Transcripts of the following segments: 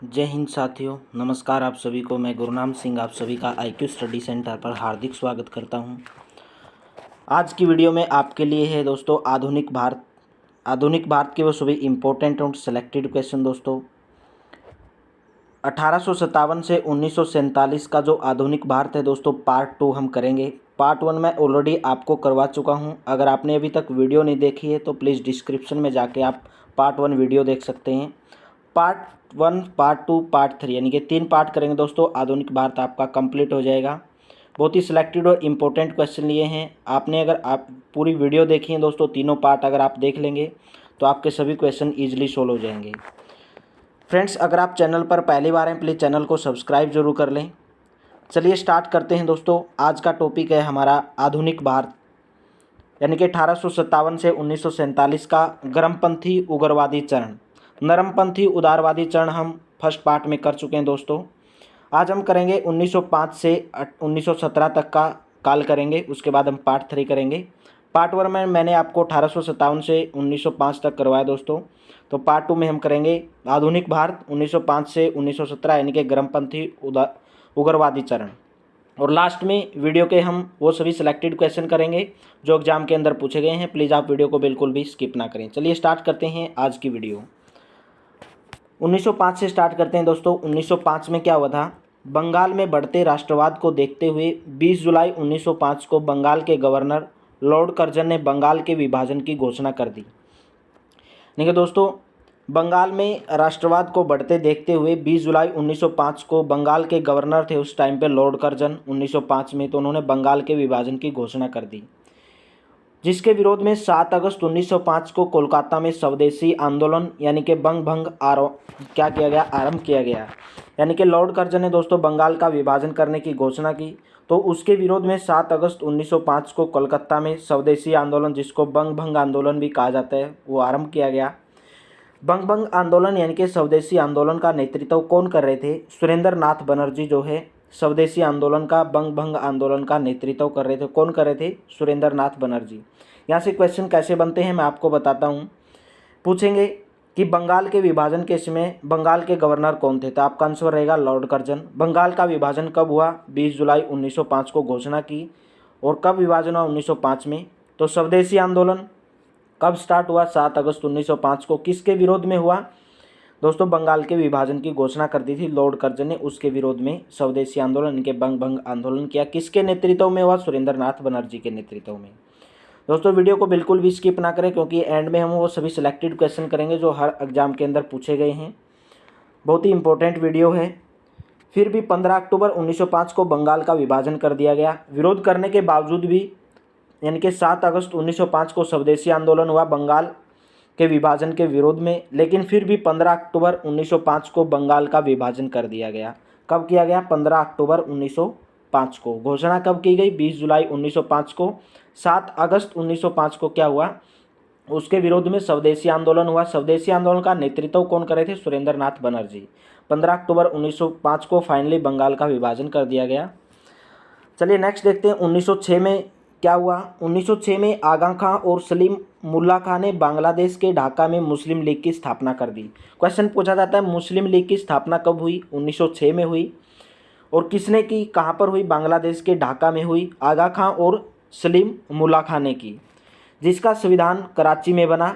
जय हिंद साथियों, नमस्कार आप सभी को। मैं गुरनाम सिंह आप सभी का IQ स्टडी सेंटर पर हार्दिक स्वागत करता हूं। आज की वीडियो में आपके लिए है दोस्तों आधुनिक भारत के वो सभी इम्पोर्टेंट और सिलेक्टेड क्वेश्चन दोस्तों। 1857 से 1947 का जो आधुनिक भारत है दोस्तों, पार्ट 2 हम करेंगे। पार्ट 1 मैं ऑलरेडी आपको करवा चुका हूं। अगर आपने अभी तक वीडियो नहीं देखी है तो प्लीज़ डिस्क्रिप्शन में जाके आप पार्ट 1 वीडियो देख सकते हैं। पार्ट 1, पार्ट 2, पार्ट 3 यानी कि 3 पार्ट करेंगे दोस्तों। आधुनिक भारत आपका कंप्लीट हो जाएगा। बहुत ही सिलेक्टेड और इम्पोर्टेंट क्वेश्चन लिए हैं आपने। अगर आप पूरी वीडियो देखी है दोस्तों, तीनों पार्ट अगर आप देख लेंगे तो आपके सभी क्वेश्चन ईजिली सोल्व हो जाएंगे। फ्रेंड्स, अगर आप चैनल पर पहली बार हैं प्लीज़ चैनल को सब्सक्राइब जरूर कर लें। चलिए स्टार्ट करते हैं दोस्तों। आज का टॉपिक है हमारा आधुनिक भारत, यानी कि 1857 से 1947 का गर्मपंथी उग्रवादी चरण, नरमपंथी उदारवादी चरण हम फर्स्ट पार्ट में कर चुके हैं दोस्तों। आज हम करेंगे 1905 से 1917 तक का काल करेंगे, उसके बाद हम पार्ट 3 करेंगे। पार्ट 1 में मैंने आपको 1857 से 1905 तक करवाया दोस्तों। तो पार्ट 2 में हम करेंगे आधुनिक भारत 1905 से 1917 यानी कि गर्मपंथी उग्रवादी चरण। और लास्ट में वीडियो के हम वो सभी सिलेक्टेड क्वेश्चन करेंगे जो एग्जाम के अंदर पूछे गए हैं। प्लीज़ आप वीडियो को बिल्कुल भी स्किप ना करें। चलिए स्टार्ट करते हैं आज की वीडियो। 1905 से स्टार्ट करते हैं दोस्तों। 1905 में क्या हुआ था? बंगाल में बढ़ते राष्ट्रवाद को देखते हुए 20 जुलाई 1905 को बंगाल के गवर्नर लॉर्ड कर्जन ने बंगाल के विभाजन की घोषणा कर दी। देखिए दोस्तों, बंगाल में राष्ट्रवाद को बढ़ते देखते हुए 20 जुलाई 1905 को बंगाल के गवर्नर थे उस टाइम पे लॉर्ड कर्जन 1905 में, तो उन्होंने बंगाल के विभाजन की घोषणा कर दी, जिसके विरोध में 7 अगस्त 1905 को कोलकाता में स्वदेशी आंदोलन यानी कि बंग भंग आरंभ किया गया। यानी कि लॉर्ड कर्जन ने दोस्तों बंगाल का विभाजन करने की घोषणा की, तो उसके विरोध में 7 अगस्त 1905 को कोलकाता में स्वदेशी आंदोलन, जिसको बंग भंग आंदोलन भी कहा जाता है, वो आरंभ किया गया। बंग भंग आंदोलन यानी कि स्वदेशी आंदोलन का नेतृत्व कौन कर रहे थे? सुरेंद्र नाथ बनर्जी जो है स्वदेशी आंदोलन का, बंग भंग आंदोलन का नेतृत्व कर रहे थे। कौन कर रहे थे? सुरेंद्र नाथ बनर्जी। यहाँ से क्वेश्चन कैसे बनते हैं मैं आपको बताता हूँ। पूछेंगे कि बंगाल के विभाजन के समय बंगाल के गवर्नर कौन थे, तो आपका आंसर रहेगा लॉर्ड कर्जन। बंगाल का विभाजन कब हुआ? 20 जुलाई 1905 को घोषणा की। और कब विभाजन हुआ? 1905 में। तो स्वदेशी आंदोलन कब स्टार्ट हुआ? 7 अगस्त 1905 को। किसके विरोध में हुआ? दोस्तों बंगाल के विभाजन की घोषणा कर दी थी लॉर्ड कर्जन ने, उसके विरोध में स्वदेशी आंदोलन इनके बंग भंग आंदोलन किया। किसके नेतृत्व में हुआ? सुरेंद्र नाथ बनर्जी के नेतृत्व में। दोस्तों वीडियो को बिल्कुल भी स्किप ना करें, क्योंकि एंड में हम वो सभी सिलेक्टेड क्वेश्चन करेंगे जो हर एग्जाम के अंदर पूछे गए हैं। बहुत ही इंपॉर्टेंट वीडियो है। फिर भी 15 अक्टूबर 1905 को बंगाल का विभाजन कर दिया गया। विरोध करने के बावजूद भी, यानी कि 7 अगस्त 1905 को स्वदेशी आंदोलन हुआ बंगाल के विभाजन के विरोध में, लेकिन फिर भी 15 अक्टूबर 1905 को बंगाल का विभाजन कर दिया गया। कब किया गया? 15 अक्टूबर 1905 को। घोषणा कब की गई? 20 जुलाई 1905 को। 7 अगस्त 1905 को क्या हुआ? उसके विरोध में स्वदेशी आंदोलन हुआ। स्वदेशी आंदोलन का नेतृत्व कौन कर रहे थे? सुरेंद्र नाथ बनर्जी। 15 अक्टूबर 1905 को फाइनली बंगाल का विभाजन कर दिया गया। चलिए नेक्स्ट देखते हैं 1906 में क्या हुआ। 1906 में आगा खां और सलीम मुल्ला खां ने बांग्लादेश के ढाका में मुस्लिम लीग की स्थापना कर दी। क्वेश्चन पूछा जाता है मुस्लिम लीग की स्थापना कब हुई? 1906 में हुई। और किसने की? कहाँ पर हुई? बांग्लादेश के ढाका में हुई। आगा खां और सलीम मुल्ला खां ने की, जिसका संविधान कराची में बना।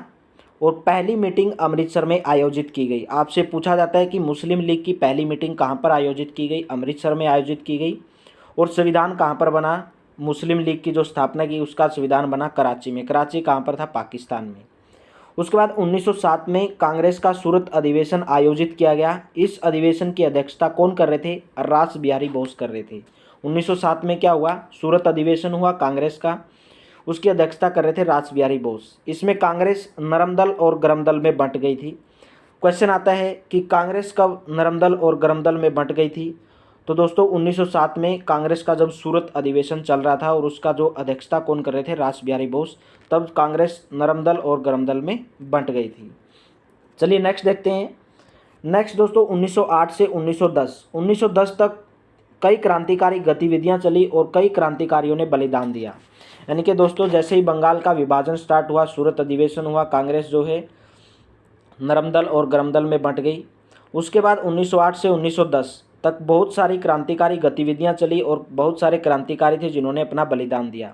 और पहली मीटिंग अमृतसर में आयोजित की गई। आपसे पूछा जाता है कि मुस्लिम लीग की पहली मीटिंग कहाँ पर आयोजित की गई? अमृतसर में आयोजित की गई। और संविधान कहाँ पर बना? मुस्लिम लीग की जो स्थापना की उसका संविधान बना कराची में। कराची कहाँ पर था? पाकिस्तान में। उसके बाद 1907 में कांग्रेस का सूरत अधिवेशन आयोजित किया गया। इस अधिवेशन की अध्यक्षता कौन कर रहे थे? रास बिहारी बोस कर रहे थे। 1907 में क्या हुआ? सूरत अधिवेशन हुआ कांग्रेस का, उसकी अध्यक्षता कर रहे थे रास बिहारी बोस। इसमें कांग्रेस नरम दल और गरम दल में बंट गई थी। क्वेश्चन आता है कि कांग्रेस कब नरम दल और गरम दल में बंट गई थी? तो दोस्तों 1907 में कांग्रेस का जब सूरत अधिवेशन चल रहा था और उसका जो अध्यक्षता कौन कर रहे थे? रास बिहारी बोस, तब कांग्रेस नरम दल और गरम दल में बंट गई थी। चलिए नेक्स्ट देखते हैं। नेक्स्ट दोस्तों 1908 से 1910 तक कई क्रांतिकारी गतिविधियां चली और कई क्रांतिकारियों ने बलिदान दिया। यानी कि दोस्तों जैसे ही बंगाल का विभाजन स्टार्ट हुआ, सूरत अधिवेशन हुआ, कांग्रेस जो है नरम दल और गरम दल में बंट गई। उसके बाद 1908 से 1910 तक बहुत सारी क्रांतिकारी गतिविधियां चली और बहुत सारे क्रांतिकारी थे जिन्होंने अपना बलिदान दिया।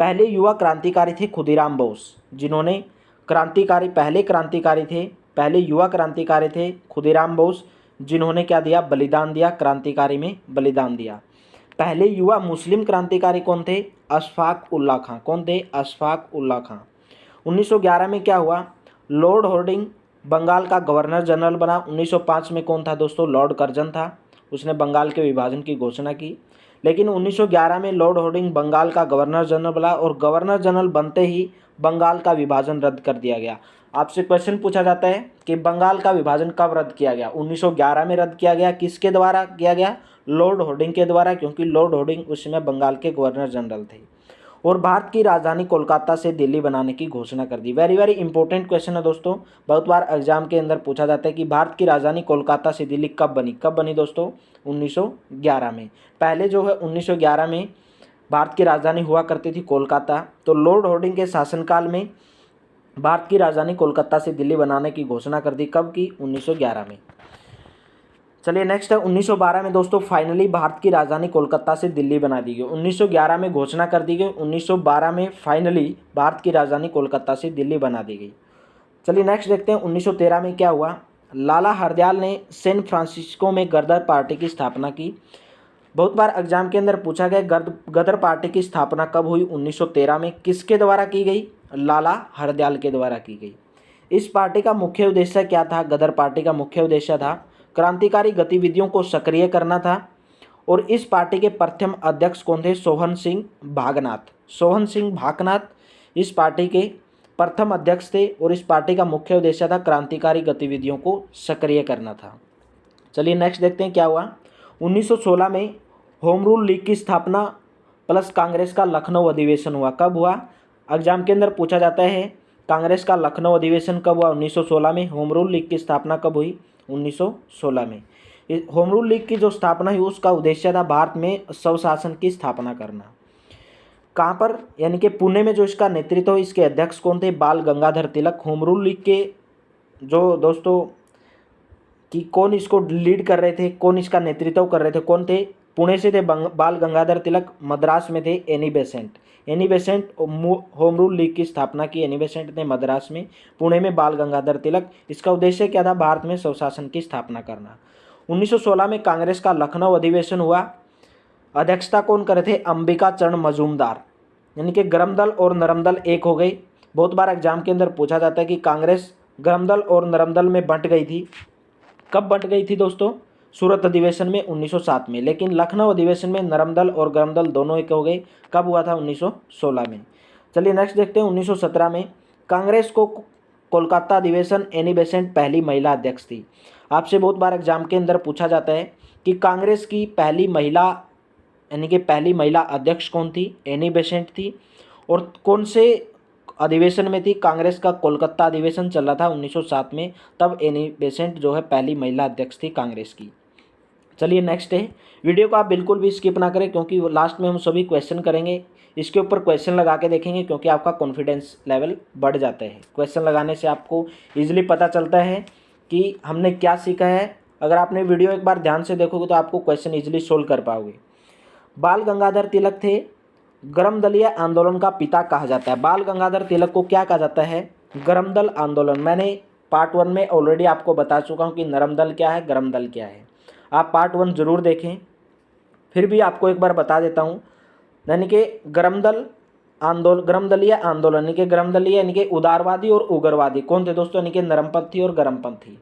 पहले युवा क्रांतिकारी थे खुदीराम बोस, जिन्होंने पहले युवा क्रांतिकारी थे खुदीराम बोस, जिन्होंने क्या दिया, बलिदान दिया, क्रांतिकारी में बलिदान दिया। पहले युवा मुस्लिम क्रांतिकारी कौन थे, अशफाक उल्लाह खां। कौन थे, अशफाक उल्लाह खां। 1911 में क्या हुआ, लॉर्ड हार्डिंग बंगाल का गवर्नर जनरल बना। 1905 में कौन था दोस्तों, लॉर्ड कर्जन था, उसने बंगाल के विभाजन की घोषणा की। लेकिन 1911 में लॉर्ड हार्डिंग बंगाल का गवर्नर जनरल बना और गवर्नर जनरल बनते ही बंगाल का विभाजन रद्द कर दिया गया। आपसे क्वेश्चन पूछा जाता है कि बंगाल का विभाजन कब रद्द किया गया, 1911 में रद्द किया गया। किसके द्वारा किया गया, लॉर्ड हार्डिंग के द्वारा, क्योंकि लॉर्ड हार्डिंग उस समय बंगाल के गवर्नर जनरल थे। और भारत की राजधानी कोलकाता से दिल्ली बनाने की घोषणा कर दी। वेरी वेरी इंपॉर्टेंट क्वेश्चन है दोस्तों, बहुत बार एग्जाम के अंदर पूछा जाता है कि भारत की राजधानी कोलकाता से दिल्ली कब बनी दोस्तों, 1911 में। पहले जो है 1911 में भारत की राजधानी हुआ करती थी कोलकाता, तो लॉर्ड हार्डिंग के शासनकाल में भारत की राजधानी कोलकाता से दिल्ली बनाने की घोषणा कर दी। कब की, 1911 में। चलिए नेक्स्ट है 1912 में दोस्तों फाइनली भारत की राजधानी कोलकाता से दिल्ली बना दी गई। 1911 में घोषणा कर दी गई, 1912 में फाइनली भारत की राजधानी कोलकाता से दिल्ली बना दी गई। चलिए नेक्स्ट देखते हैं 1913 में क्या हुआ। लाला हरदयाल ने सैन फ्रांसिस्को में गदर पार्टी की स्थापना की। बहुत बार एग्जाम के अंदर पूछा गया गदर पार्टी की स्थापना कब हुई, 1913 में। किसके द्वारा की गई, लाला हरदयाल के द्वारा की गई। इस पार्टी का मुख्य उद्देश्य क्या था, गदर पार्टी का मुख्य उद्देश्य था क्रांतिकारी गतिविधियों को सक्रिय करना था। और इस पार्टी के प्रथम अध्यक्ष कौन थे, सोहन सिंह भागनाथ इस पार्टी के प्रथम अध्यक्ष थे। और इस पार्टी का मुख्य उद्देश्य था क्रांतिकारी गतिविधियों को सक्रिय करना था। चलिए नेक्स्ट देखते हैं क्या हुआ। 1916 में होम रूल लीग की स्थापना प्लस कांग्रेस का लखनऊ अधिवेशन हुआ। कब हुआ, एग्जाम के अंदर पूछा जाता है कांग्रेस का लखनऊ अधिवेशन कब हुआ, 1916 में। होम रूल लीग की स्थापना कब हुई, 1916 में। होम रूल लीग की जो स्थापना हुई उसका उद्देश्य था भारत में स्वशासन की स्थापना करना। कहाँ पर, यानी कि पुणे में जो इसका नेतृत्व हो, इसके अध्यक्ष कौन थे, बाल Gangadhar Tilak. Home rule league के जो दोस्तों कि कौन इसको लीड कर रहे थे, कौन इसका नेतृत्व कर रहे थे, कौन थे, पुणे से थे बाल गंगाधर तिलक, मद्रास में थे Annie Besant home rule league की स्थापना की एनी बेसेंट ने मद्रास में, पुणे में बाल गंगाधर तिलक। इसका उद्देश्य क्या था, भारत में स्वशासन की स्थापना करना। 1916 में कांग्रेस का लखनऊ अधिवेशन हुआ। अध्यक्षता कौन करे थे, अंबिका चरण मजूमदार। यानी कि गर्म दल और नरम दल एक हो गई। बहुत बार एग्जाम के अंदर पूछा जाता है कि कांग्रेस गर्म दल और नरम दल में बंट गई थी। कब बंट गई थी दोस्तों, सूरत अधिवेशन में 1907 में। लेकिन लखनऊ अधिवेशन में नरम दल और गर्म दल दोनों एक हो गए। कब हुआ था, 1916 में। चलिए नेक्स्ट देखते हैं 1917 में कांग्रेस को कोलकाता अधिवेशन एनी बेसेंट पहली महिला अध्यक्ष थी। आपसे बहुत बार एग्जाम के अंदर पूछा जाता है कि कांग्रेस की पहली महिला यानी कि पहली महिला अध्यक्ष कौन थी, एनी बेसेंट थी। और कौन से अधिवेशन में थी, कांग्रेस का कोलकाता अधिवेशन चल रहा था 1907 में, तब एनी बेसेंट जो है पहली महिला अध्यक्ष थी कांग्रेस की। चलिए नेक्स्ट है, वीडियो को आप बिल्कुल भी स्किप ना करें क्योंकि लास्ट में हम सभी क्वेश्चन करेंगे, इसके ऊपर क्वेश्चन लगा के देखेंगे क्योंकि आपका कॉन्फिडेंस लेवल बढ़ जाता है। क्वेश्चन लगाने से आपको ईजिली पता चलता है कि हमने क्या सीखा है। अगर आपने वीडियो एक बार ध्यान से देखोगे तो आपको क्वेश्चन ईजिली सोल्व कर पाओगे। बाल गंगाधर तिलक थे गर्म दलीय आंदोलन का पिता कहा जाता है। बाल गंगाधर तिलक को क्या कहा जाता है, गर्म दल आंदोलन। मैंने पार्ट 1 में ऑलरेडी आपको बता चुका हूँ कि नरम दल क्या है, गर्म दल क्या है। आप पार्ट 1 जरूर देखें, फिर भी आपको एक बार बता देता हूँ। यानी कि गर्म दलीय आंदोलन यानी कि गर्म दलीय यानी कि उदारवादी और उग्रवादी कौन थे दोस्तों, यानी कि नरमपंथी और गर्मपंथी।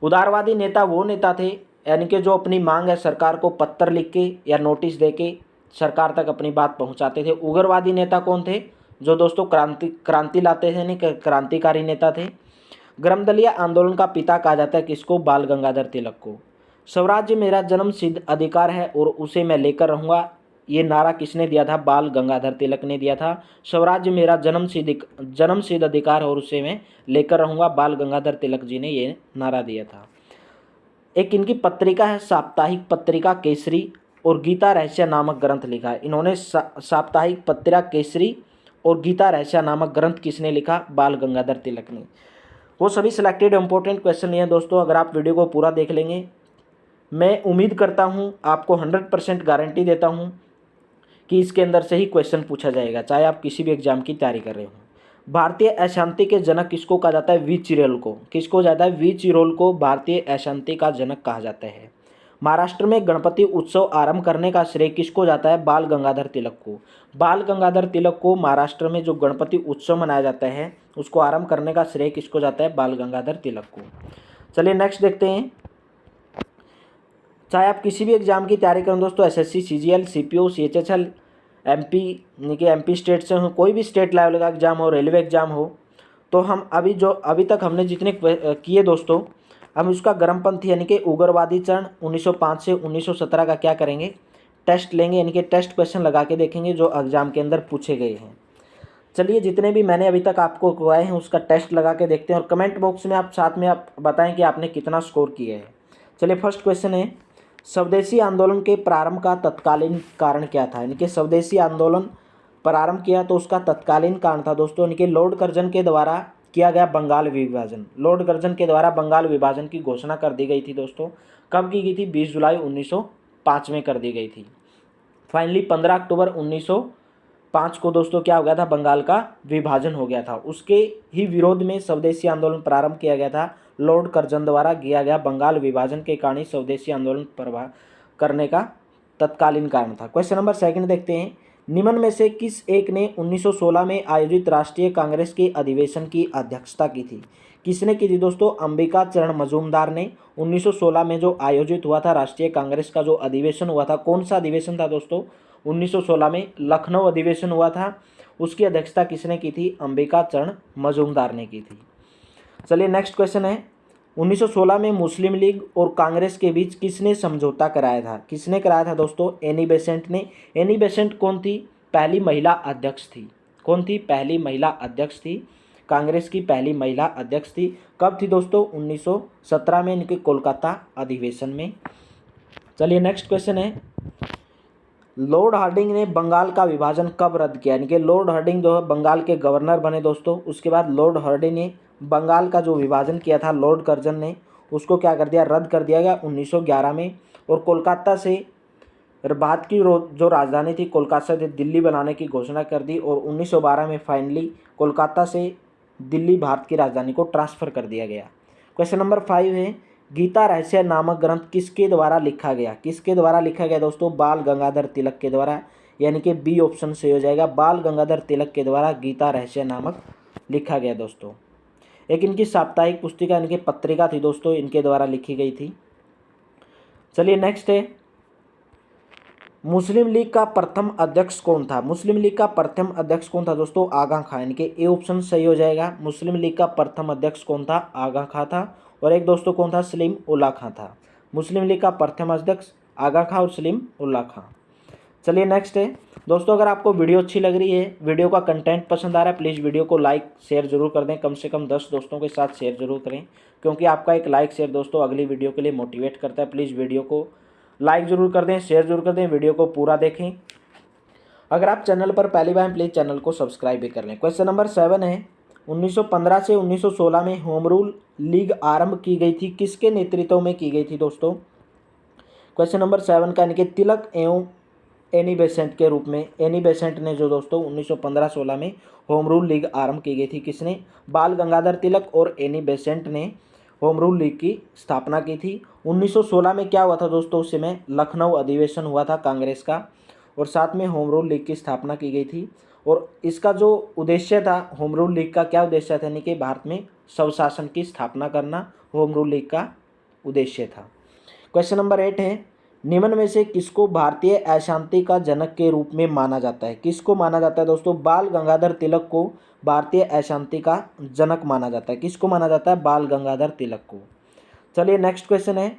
उदारवादी नेता वो नेता थे यानी कि जो अपनी मांग है सरकार को पत्र लिख के या नोटिस दे के सरकार तक अपनी बात पहुंचाते थे। उग्रवादी नेता कौन थे, जो दोस्तों क्रांति लाते थे, यानी क्रांतिकारी नेता थे। गर्मदलीय आंदोलन का पिता कहा जाता है किसको, बाल गंगाधर तिलक को। स्वराज्य मेरा जन्म सिद्ध अधिकार है और उसे मैं लेकर रहूँगा, ये नारा किसने दिया था, बाल गंगाधर तिलक ने दिया था। स्वराज्य मेरा जन्म सिद्ध अधिकार है और उसे मैं लेकर रहूँगा, बाल गंगाधर तिलक जी ने ये नारा दिया था। एक इनकी पत्रिका है साप्ताहिक पत्रिका केसरी और गीता रहस्य नामक ग्रंथ लिखा है। इन्होंने साप्ताहिक पत्रिका केसरी और गीता रहस्य नामक ग्रंथ किसने लिखा, बाल गंगाधर तिलक ने। वो सभी सिलेक्टेड इंपॉर्टेंट क्वेश्चन नहीं है दोस्तों। अगर आप वीडियो को पूरा देख लेंगे, मैं उम्मीद करता हूँ, आपको 100% गारंटी देता हूँ कि इसके अंदर से ही क्वेश्चन पूछा जाएगा, चाहे आप किसी भी एग्जाम की तैयारी कर रहे हो। भारतीय अशांति के जनक किसको कहा जाता है? वी चिरोल को। किसको जाता है? वी चिरोल को भारतीय अशांति का जनक कहा जाता है। महाराष्ट्र में गणपति उत्सव आरंभ करने का श्रेय किसको जाता है? बाल गंगाधर तिलक को। बाल गंगाधर तिलक को महाराष्ट्र में जो गणपति उत्सव मनाया जाता है उसको आरंभ करने का श्रेय किसको जाता है? बाल गंगाधर तिलक को। चलिए नेक्स्ट देखते हैं। चाहे आप किसी भी एग्जाम की तैयारी करें दोस्तों, SSC, CGL, CPO, CHSL, MP यानी कि एमपी स्टेट से हो, कोई भी स्टेट लेवल का एग्जाम हो, रेलवे एग्जाम हो, तो हम अभी तक हमने जितने किए दोस्तों, हम उसका गर्मपंथी यानी कि उग्रवादी चरण 1905 से 1917 का क्या करेंगे? टेस्ट लेंगे, यानी कि टेस्ट क्वेश्चन लगा के देखेंगे जो एग्जाम के अंदर पूछे गए हैं। चलिए जितने भी मैंने अभी तक आपको करवाए हैं उसका टेस्ट लगा के देखते हैं और कमेंट बॉक्स में आप साथ में आप बताएं कि आपने कितना स्कोर किया है। चलिए फर्स्ट क्वेश्चन है, स्वदेशी आंदोलन के प्रारंभ का तत्कालीन कारण क्या था? यानी कि स्वदेशी आंदोलन प्रारंभ किया तो उसका तत्कालीन कारण था दोस्तों, यानी कि लॉर्ड कर्जन के द्वारा किया गया बंगाल विभाजन। लॉर्ड कर्जन के द्वारा बंगाल विभाजन की घोषणा कर दी गई थी दोस्तों। कब की गई थी? 20 जुलाई 1905 में कर दी गई थी। फाइनली 15 अक्टूबर 1905 को दोस्तों क्या हो गया था? बंगाल का विभाजन हो गया था। उसके ही विरोध में स्वदेशी आंदोलन प्रारंभ किया गया था। लॉर्ड कर्जन द्वारा किया गया बंगाल विभाजन के कारण ही स्वदेशी आंदोलन प्रभाव करने का तत्कालीन कारण था। क्वेश्चन नंबर सेकंड देखते हैं, निम्न में से किस एक ने 1916 में आयोजित राष्ट्रीय कांग्रेस के अधिवेशन की अध्यक्षता की थी? किसने की थी दोस्तों? अंबिका चरण मजूमदार ने 1916 में जो आयोजित हुआ था राष्ट्रीय कांग्रेस का जो अधिवेशन हुआ था, कौन सा अधिवेशन था दोस्तों? 1916 में लखनऊ अधिवेशन हुआ था। उसकी अध्यक्षता किसने की थी? अंबिका चरण मजूमदार ने की थी। चलिए नेक्स्ट क्वेश्चन है, 1916 में मुस्लिम लीग और कांग्रेस के बीच किसने समझौता कराया था? किसने कराया था दोस्तों? एनी बेसेंट ने। एनी बेसेंट कौन थी? पहली महिला अध्यक्ष थी। कौन थी? पहली महिला अध्यक्ष थी। कांग्रेस की पहली महिला अध्यक्ष थी। कब थी दोस्तों? 1917 में, इनके कोलकाता अधिवेशन में। चलिए नेक्स्ट क्वेश्चन है, लॉर्ड हार्डिंग ने बंगाल का विभाजन कब रद्द किया? यानी कि लॉर्ड हार्डिंग जो है बंगाल के गवर्नर बने दोस्तों। उसके बाद लॉर्ड हार्डिंग ने बंगाल का जो विभाजन किया था लॉर्ड कर्जन ने, उसको क्या कर दिया? रद्द कर दिया गया 1911 में। और कोलकाता से भारत की जो राजधानी थी कोलकाता से दिल्ली बनाने की घोषणा कर दी और 1912 में फाइनली कोलकाता से दिल्ली भारत की राजधानी को ट्रांसफ़र कर दिया गया। क्वेश्चन नंबर 5 है, गीता रहस्य नामक ग्रंथ किसके द्वारा लिखा गया? किसके द्वारा लिखा गया दोस्तों? बाल गंगाधर तिलक के द्वारा, यानी कि बी ऑप्शन सही हो जाएगा। बाल गंगाधर तिलक के द्वारा गीता रहस्य नामक लिखा गया दोस्तों। एक इनकी साप्ताहिक पुस्तिका, इनकी पत्रिका थी दोस्तों, इनके द्वारा लिखी गई थी। चलिए नेक्स्ट है, मुस्लिम लीग का प्रथम अध्यक्ष कौन था? मुस्लिम लीग का प्रथम अध्यक्ष कौन था दोस्तों? आगा खां, यानी कि ए ऑप्शन सही हो जाएगा। मुस्लिम लीग का प्रथम अध्यक्ष कौन था? आगा खां था। और एक दोस्तों कौन था? सलीम उल्लाह खां था। मुस्लिम लीग का प्रथम अध्यक्ष आगा खां और सलीम उल्लाह खां। चलिए नेक्स्ट है दोस्तों, अगर आपको वीडियो अच्छी लग रही है, वीडियो का कंटेंट पसंद आ रहा है, प्लीज़ वीडियो को लाइक शेयर जरूर कर दें। कम से कम 10 दोस्तों के साथ शेयर जरूर करें, क्योंकि आपका एक लाइक शेयर दोस्तों अगली वीडियो के लिए मोटिवेट करता है। प्लीज़ वीडियो को लाइक जरूर कर दें, शेयर जरूर कर दें, वीडियो को पूरा देखें। अगर आप चैनल पर पहली बार प्लीज़ चैनल को सब्सक्राइब भी कर लें। क्वेश्चन नंबर 7 है, 1915 से 1916 में होम रूल लीग आरंभ की गई थी, किसके नेतृत्व में की गई थी दोस्तों? क्वेश्चन नंबर 7 का, यानी कि तिलक एवं एनी बेसेंट के रूप में। एनी बेसेंट ने जो दोस्तों 1915-16 में होम रूल लीग आरंभ की गई थी, किसने? बाल गंगाधर तिलक और एनी बेसेंट ने होम रूल लीग की स्थापना की थी। 1916 में क्या हुआ था दोस्तों? उस समय लखनऊ अधिवेशन हुआ था कांग्रेस का और साथ में होम रूल लीग की स्थापना की गई थी। और इसका जो उद्देश्य था होम रूल लीग का, क्या उद्देश्य था? यानी कि भारत में स्वशासन की स्थापना करना होम रूल लीग का उद्देश्य था। क्वेश्चन नंबर 8 है, निम्न में से किसको भारतीय अशांति का जनक के रूप में माना जाता है? किसको माना जाता है दोस्तों? बाल गंगाधर तिलक को भारतीय अशांति का जनक माना जाता है। किसको माना जाता है? बाल गंगाधर तिलक को। चलिए नेक्स्ट क्वेश्चन है,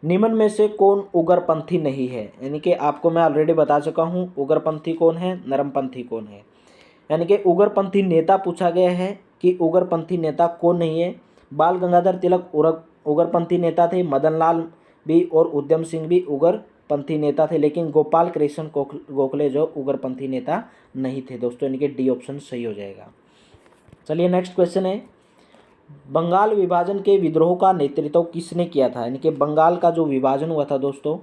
निम्न में से कौन उग्रपंथी नहीं है? यानी कि आपको मैं ऑलरेडी बता चुका हूँ उग्रपंथी कौन है, नरमपंथी कौन है। यानी कि उग्रपंथी नेता पूछा गया है कि उग्रपंथी नेता कौन नहीं है। बाल गंगाधर तिलक उग्रपंथी नेता थे, मदन लाल भी और उधम सिंह भी उग्रपंथी नेता थे, लेकिन गोपाल कृष्ण गोखले जो उग्रपंथी नेता नहीं थे दोस्तों, यानी कि डी ऑप्शन सही हो जाएगा। चलिए नेक्स्ट क्वेश्चन है, बंगाल विभाजन के विद्रोह का नेतृत्व किसने किया था, यानी कि बंगाल का जो विभाजन हुआ था दोस्तों,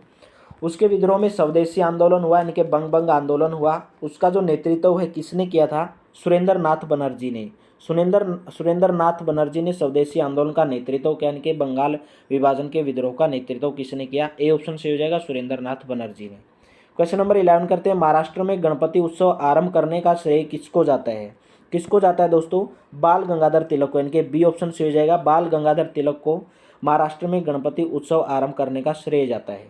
उसके विद्रोह में स्वदेशी आंदोलन हुआ, यानी कि बंग आंदोलन हुआ, उसका जो नेतृत्व है किसने किया था, सुरेंद्र नाथ बनर्जी ने। सुरेंद्र नाथ बनर्जी ने स्वदेशी आंदोलन का नेतृत्व किया, यानी कि बंगाल विभाजन के विद्रोह का नेतृत्व किसने किया, ए ऑप्शन से हो जाएगा सुरेंद्र नाथ बनर्जी ने। क्वेश्चन नंबर 11 करते हैं, महाराष्ट्र में गणपति उत्सव आरंभ करने का श्रेय किसको जाता है, किसको जाता है दोस्तों, बाल गंगाधर तिलक को, यानी कि बी ऑप्शन से हो जाएगा बाल गंगाधर तिलक को महाराष्ट्र में गणपति उत्सव आरंभ करने का श्रेय जाता है।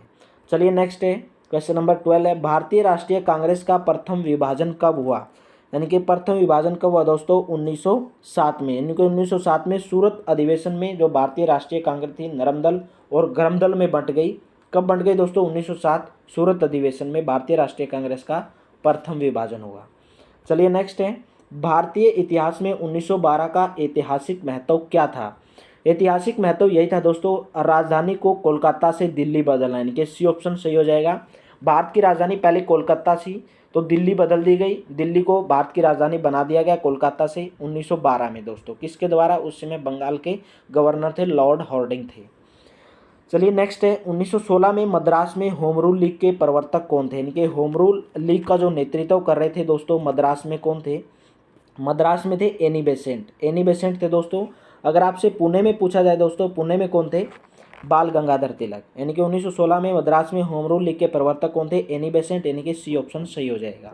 चलिए नेक्स्ट है क्वेश्चन नंबर 12 है, भारतीय राष्ट्रीय कांग्रेस का प्रथम विभाजन कब हुआ, यानी कि प्रथम विभाजन कब हुआ दोस्तों, 1907 में, यानी कि 1907 में सूरत अधिवेशन में जो भारतीय राष्ट्रीय कांग्रेस थी नरम दल और गरम दल में बंट गई। कब बंट गई दोस्तों, 1907 सूरत अधिवेशन में भारतीय राष्ट्रीय कांग्रेस का प्रथम विभाजन हुआ। चलिए नेक्स्ट है, भारतीय इतिहास में 1912 का ऐतिहासिक महत्व क्या था, ऐतिहासिक महत्व यही था दोस्तों, राजधानी को कोलकाता से दिल्ली बदलना, यानी कि सी ऑप्शन सही हो जाएगा। भारत की राजधानी पहले कोलकाता थी तो दिल्ली बदल दी गई, दिल्ली को भारत की राजधानी बना दिया गया कोलकाता से 1912 में दोस्तों, किसके द्वारा, उस समय बंगाल के गवर्नर थे लॉर्ड हॉर्डिंग थे। चलिए नेक्स्ट है, 1916 में मद्रास में होम रूल लीग के प्रवर्तक कौन थे, यानी कि होम रूल लीग का जो नेतृत्व कर रहे थे दोस्तों मद्रास में कौन थे, मद्रास में थे एनी बेसेंट, एनी बेसेंट थे दोस्तों। अगर आपसे पुणे में पूछा जाए दोस्तों, पुणे में कौन थे, बाल गंगाधर तिलक, यानी कि 1916 में मद्रास में होम रूल लीग के प्रवर्तक कौन थे, एनी बेसेंट, यानी कि सी ऑप्शन सही हो जाएगा।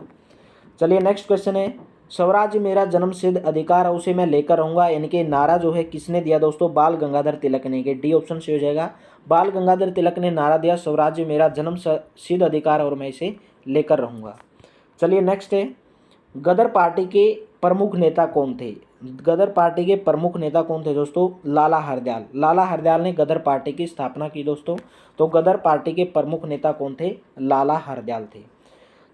चलिए नेक्स्ट क्वेश्चन है, स्वराज्य मेरा जन्म सिद्ध अधिकार है उसे मैं लेकर रहूंगा, यानी कि नारा जो है किसने दिया दोस्तों, बाल गंगाधर तिलक ने, कि डी ऑप्शन से हो जाएगा। बाल गंगाधर तिलक ने नारा दिया स्वराज्य मेरा जन्म सिद्ध अधिकार और मैं इसे लेकर रहूंगा। चलिए नेक्स्ट है, गदर पार्टी के प्रमुख नेता कौन थे, गदर पार्टी के प्रमुख नेता कौन थे दोस्तों, लाला हरदयाल, लाला हरदयाल ने गदर पार्टी की स्थापना की दोस्तों। तो गदर पार्टी के प्रमुख नेता कौन थे, लाला हरदयाल थे।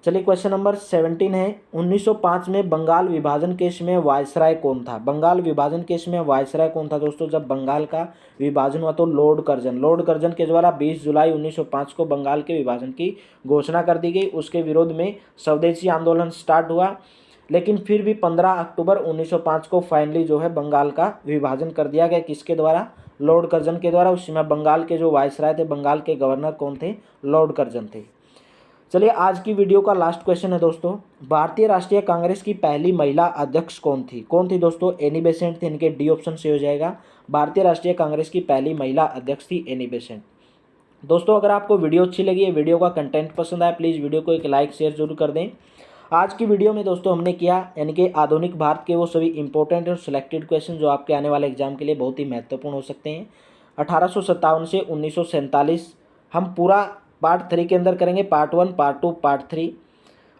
चलिए क्वेश्चन नंबर 17 है, 1905 में बंगाल विभाजन केस में वायसराय कौन था, बंगाल विभाजन केस में वायसराय कौन था दोस्तों, जब बंगाल का विभाजन हुआ तो लॉर्ड कर्जन, लॉर्ड कर्जन के द्वारा 20 जुलाई 1905 को बंगाल के विभाजन की घोषणा कर दी गई। उसके विरोध में स्वदेशी आंदोलन स्टार्ट हुआ, लेकिन फिर भी 15 अक्टूबर 1905 को फाइनली जो है बंगाल का विभाजन कर दिया गया, किसके द्वारा, लॉर्ड कर्जन के द्वारा। उस समय बंगाल के जो वायसराय थे, बंगाल के गवर्नर कौन थे, लॉर्ड कर्जन थे। चलिए आज की वीडियो का लास्ट क्वेश्चन है दोस्तों, भारतीय राष्ट्रीय कांग्रेस की पहली महिला अध्यक्ष कौन थी दोस्तों, एनी बेसेंट थी, इनके डी ऑप्शन से हो जाएगा। भारतीय राष्ट्रीय कांग्रेस की पहली महिला अध्यक्ष थी एनी बेसेंट। दोस्तों अगर आपको वीडियो अच्छी लगी है, वीडियो का कंटेंट पसंद आया, प्लीज़ वीडियो को एक लाइक शेयर जरूर कर दें। आज की वीडियो में दोस्तों हमने किया, यानी कि आधुनिक भारत के वो सभी इंपॉर्टेंट और सिलेक्टेड क्वेश्चन जो आपके आने वाले एग्जाम के लिए बहुत ही महत्वपूर्ण हो सकते हैं। 1857 से 1947 हम पूरा पार्ट 3 के अंदर करेंगे, पार्ट 1, पार्ट 2, पार्ट 3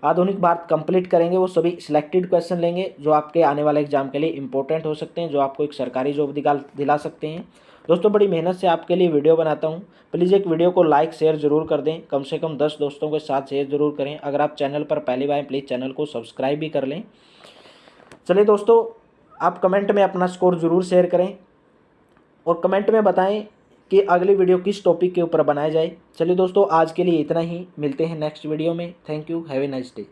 आधुनिक भारत कंप्लीट करेंगे। वो सभी सिलेक्टेड क्वेश्चन लेंगे जो आपके आने वाले एग्जाम के लिए इंपॉर्टेंट हो सकते हैं, जो आपको एक सरकारी जॉब दिला सकते हैं। दोस्तों बड़ी मेहनत से आपके लिए वीडियो बनाता हूं, प्लीज़ एक वीडियो को लाइक शेयर जरूर कर दें, कम से कम 10 दोस्तों के साथ शेयर जरूर करें। अगर आप चैनल पर पहली बार प्लीज़ चैनल को सब्सक्राइब भी कर लें। चलिए दोस्तों आप कमेंट में अपना स्कोर ज़रूर शेयर करें और कमेंट में बताएं कि अगली वीडियो किस टॉपिक के ऊपर बनाया जाए। चलिए दोस्तों आज के लिए इतना ही, मिलते हैं नेक्स्ट वीडियो में। Thank you, have a nice day.